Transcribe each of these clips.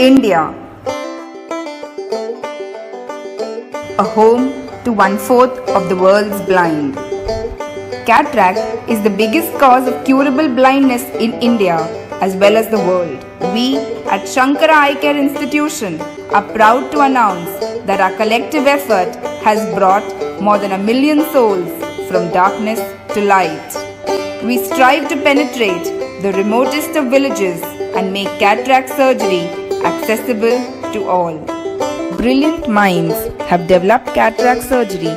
India, a home to 1/4 of the world's blind. Cataract is the biggest cause of curable blindness in India as well as the world. We at Shankara Eye Care Institution are proud to announce that our collective effort has brought more than 1 million souls from darkness to light. We strive to penetrate the remotest of villages and make cataract surgery accessible to all. Brilliant minds have developed cataract surgery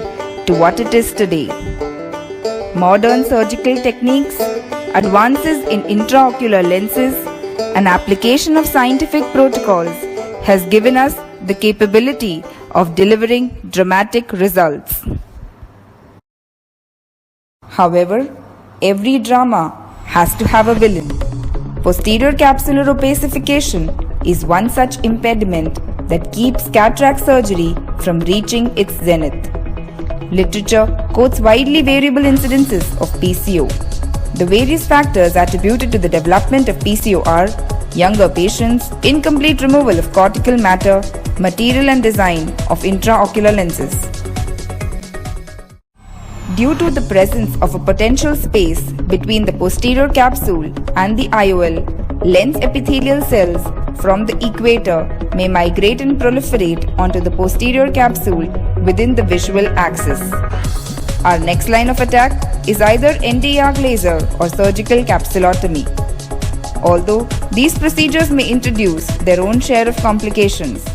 to what it is today. Modern surgical techniques, advances in intraocular lenses, and application of scientific protocols has given us the capability of delivering dramatic results. However, every drama has to have a villain. Posterior capsular opacification is one such impediment that keeps cataract surgery from reaching its zenith. Literature quotes widely variable incidences of PCO. The various factors attributed to the development of PCO are younger patients, incomplete removal of cortical matter, material and design of intraocular lenses. Due to the presence of a potential space between the posterior capsule and the IOL, lens epithelial cells from the equator may migrate and proliferate onto the posterior capsule within the visual axis. Our next line of attack is either Nd:YAG laser or surgical capsulotomy. Although these procedures may introduce their own share of complications,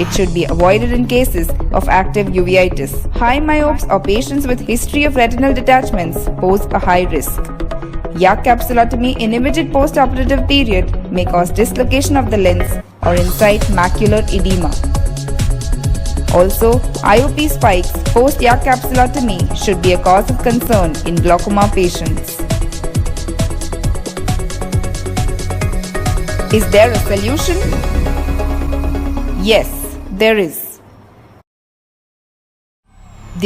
it should be avoided in cases of active uveitis. High myopes or patients with history of retinal detachments pose a high risk. YAG capsulotomy in immediate postoperative period may cause dislocation of the lens or incite macular edema. Also, IOP spikes post-YAG capsulotomy should be a cause of concern in glaucoma patients. Is there a solution? Yes, there is.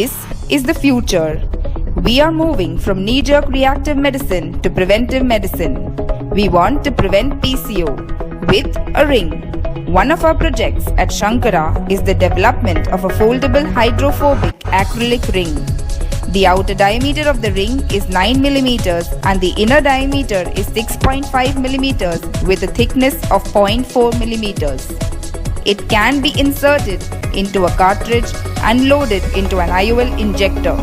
This is the future. We are moving from knee-jerk reactive medicine to preventive medicine. We want to prevent PCO with a ring. One of our projects at Shankara is the development of a foldable hydrophobic acrylic ring. The outer diameter of the ring is 9 mm and the inner diameter is 6.5 mm with a thickness of 0.4 mm. It can be inserted into a cartridge and loaded into an IOL injector.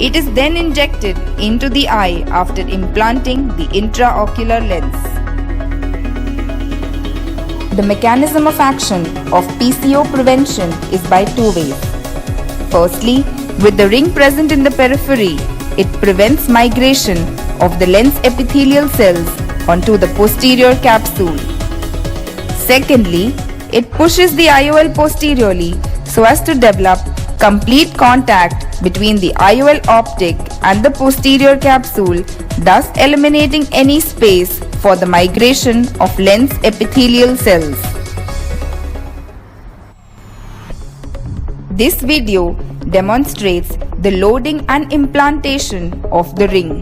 It is then injected into the eye after implanting the intraocular lens. The mechanism of action of PCO prevention is by two ways. Firstly, with the ring present in the periphery, it prevents migration of the lens epithelial cells onto the posterior capsule. Secondly, it pushes the IOL posteriorly so as to develop complete contact between the IOL optic and the posterior capsule, thus eliminating any space for the migration of lens epithelial cells. This video demonstrates the loading and implantation of the ring.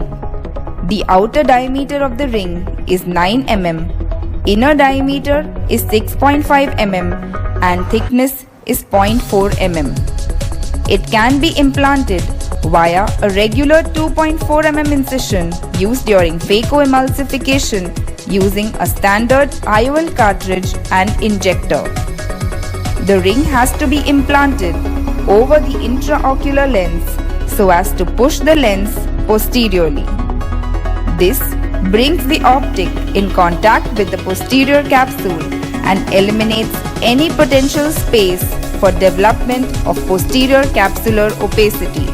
The outer diameter of the ring is 9 mm, inner diameter is 6.5 mm and thickness is 0.4 mm. It can be implanted via a regular 2.4 mm incision used during phacoemulsification using a standard IOL cartridge and injector. The ring has to be implanted over the intraocular lens so as to push the lens posteriorly. This brings the optic in contact with the posterior capsule and eliminates any potential space for development of posterior capsular opacity.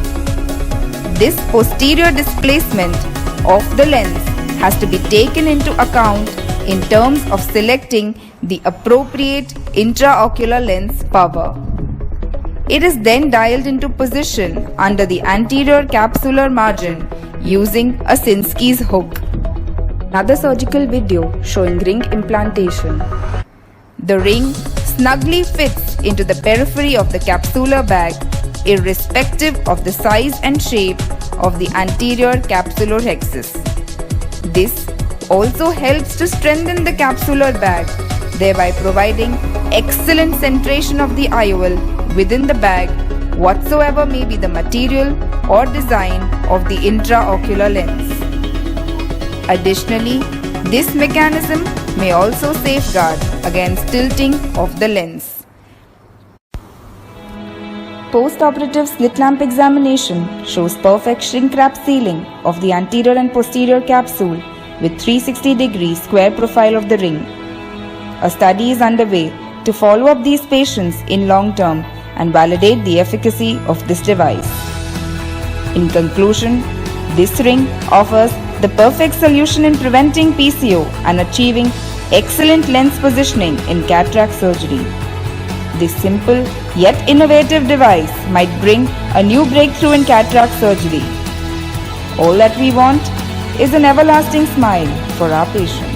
This posterior displacement of the lens has to be taken into account in terms of selecting the appropriate intraocular lens power. It is then dialed into position under the anterior capsular margin using a Sinskey's hook. Another surgical video showing ring implantation. The ring snugly fits into the periphery of the capsular bag irrespective of the size and shape of the anterior capsular hexis. This also helps to strengthen the capsular bag thereby providing excellent centration of the IOL within the bag, whatsoever may be the material or design of the intraocular lens. Additionally, this mechanism may also safeguard against tilting of the lens. Post-operative slit lamp examination shows perfect shrink wrap sealing of the anterior and posterior capsule with 360-degree square profile of the ring. A study is underway to follow up these patients in long term and validate the efficacy of this device. In conclusion, this ring offers the perfect solution in preventing PCO and achieving excellent lens positioning in cataract surgery. This simple yet innovative device might bring a new breakthrough in cataract surgery. All that we want is an everlasting smile for our patients.